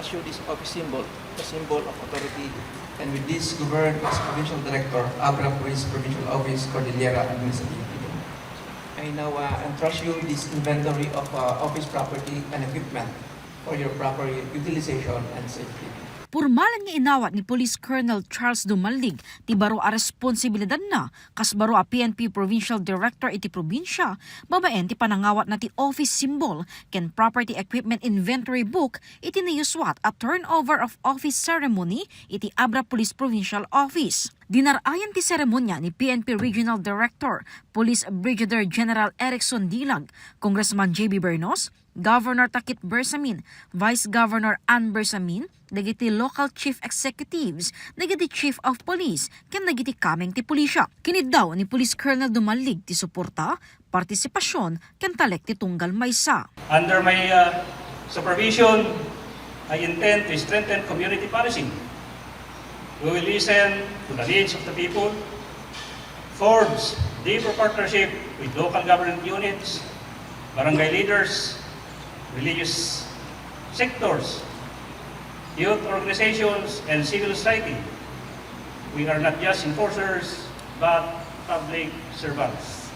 entrust you this office symbol, the symbol of authority, and with this govern as Provincial Director, Abra Police Provincial Office, Cordillera Administrative Region. I now entrust you this inventory of office property and equipment for your proper utilization and safety. Purmalan nga inawat ni Police Colonel Charles Dumalig ti baro a responsibilidad na kas baro a PNP Provincial Director iti probinsya babaen ti panangawat na ti office symbol ken property equipment inventory book iti nayuswat a turnover of office ceremony iti Abra Police Provincial Office. Dinarayan ti seremonya ni PNP Regional Director Police Brigadier General Erickson Dilag, Congressman J.B. Bernos, Governor Takit Bersamin, Vice Governor Ann Bersamin, dagiti local chief executives, dagiti chief of police, ken dagiti kameng ti pulisya. Kinid daw ni Police Colonel Dumalig ti suporta, partisipasyon, ken talek ti tunggal maysa. Under my supervision, I intend to strengthen community policing. We will listen to the needs of the people, forge deeper partnership with local government units, barangay leaders, religious sectors, youth organizations, and civil society. We are not just enforcers, but public servants.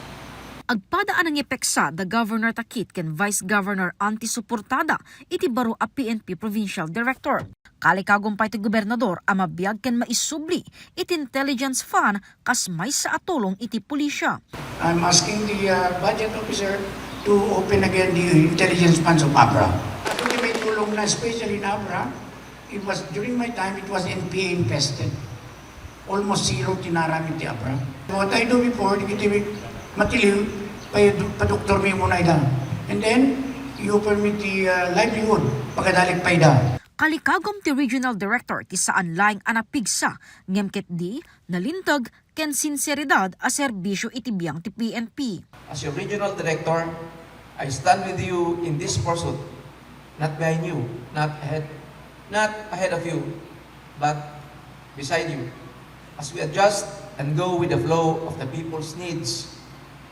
Agpadaan ang epeksa da Governor Takit ken Vice Governor anti-suportada iti baro a PNP Provincial Director. Kalikagumpay ti gobernador a mabiyag ken maisubli iti intelligence fund kas may sa atulong iti pulisya. I'm asking the budget officer to open again the intelligence funds of Abra. Actually, may tulong na, especially in Abra. It was, during my time, it was NPA infested. Almost zero tinaramit ti Abra. What I do before, matiliw, pa-doktor mo muna ida. And then, you permit the livelihood, pagkadalik pa ida. Kalikagom ti Regional Director ti saan laing anapigsa, ngemket di, nalintag, ken sinseridad a serbisyo iti biyang ti PNP. As your Regional Director, I stand with you in this pursuit, not behind you, not ahead of you, but beside you, as we adjust and go with the flow of the people's needs,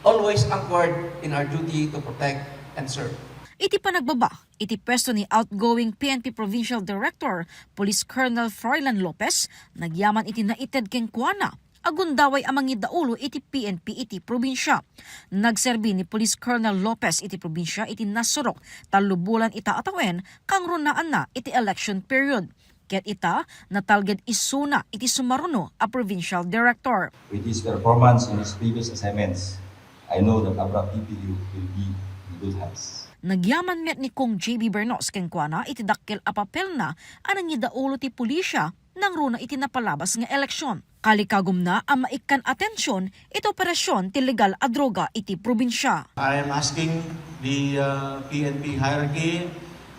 always anchored in our duty to protect and serve. Iti panagbaba, iti pwesto ni outgoing PNP Provincial Director, Police Colonel Froilan Lopez, nagyaman iti naited ken kuana, agundaway amang idaulo iti PNP iti probinsya. Nagserbi ni Police Colonel Lopez iti probinsya iti nasurok, talubulan ita atawen, kang runaan na iti election period. Ket ita, natalged isuna iti sumaruno a Provincial Director. With his performance in his previous assignments, I know that Abra PPU will be in good hands. Nagyaman met ni Kong J.B. Bernos ken kuana iti dakkel a papel na anang idaulo ti pulisya nang runa iti napalabas nga eleksyon. Kalikagom na ang maikan atensyon iti operasyon ti legal a droga iti probinsya. I am asking the PNP hierarchy,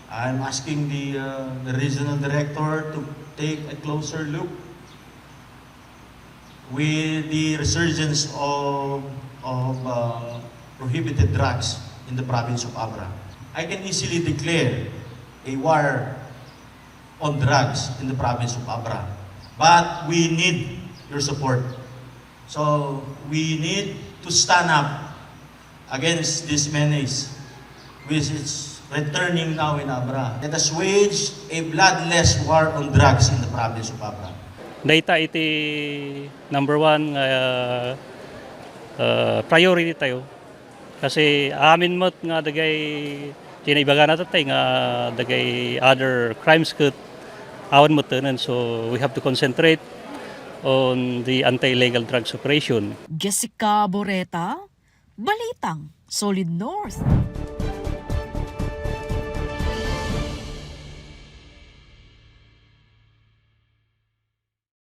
I am asking the regional director to take a closer look with the resurgence of prohibited drugs in the province of Abra. I can easily declare a war on drugs in the province of Abra. But we need your support. So we need to stand up against this menace which is returning now in Abra. Let us wage a bloodless war on drugs in the province of Abra. Data iti number one priority tayo. Kasi amin mo't nga dagay tinaibaga natin tayo nga dagay other crimes kat awan mo tanan. So we have to concentrate on the anti-illegal drugs operation. Jessica Boreta, Balitang, Solid North.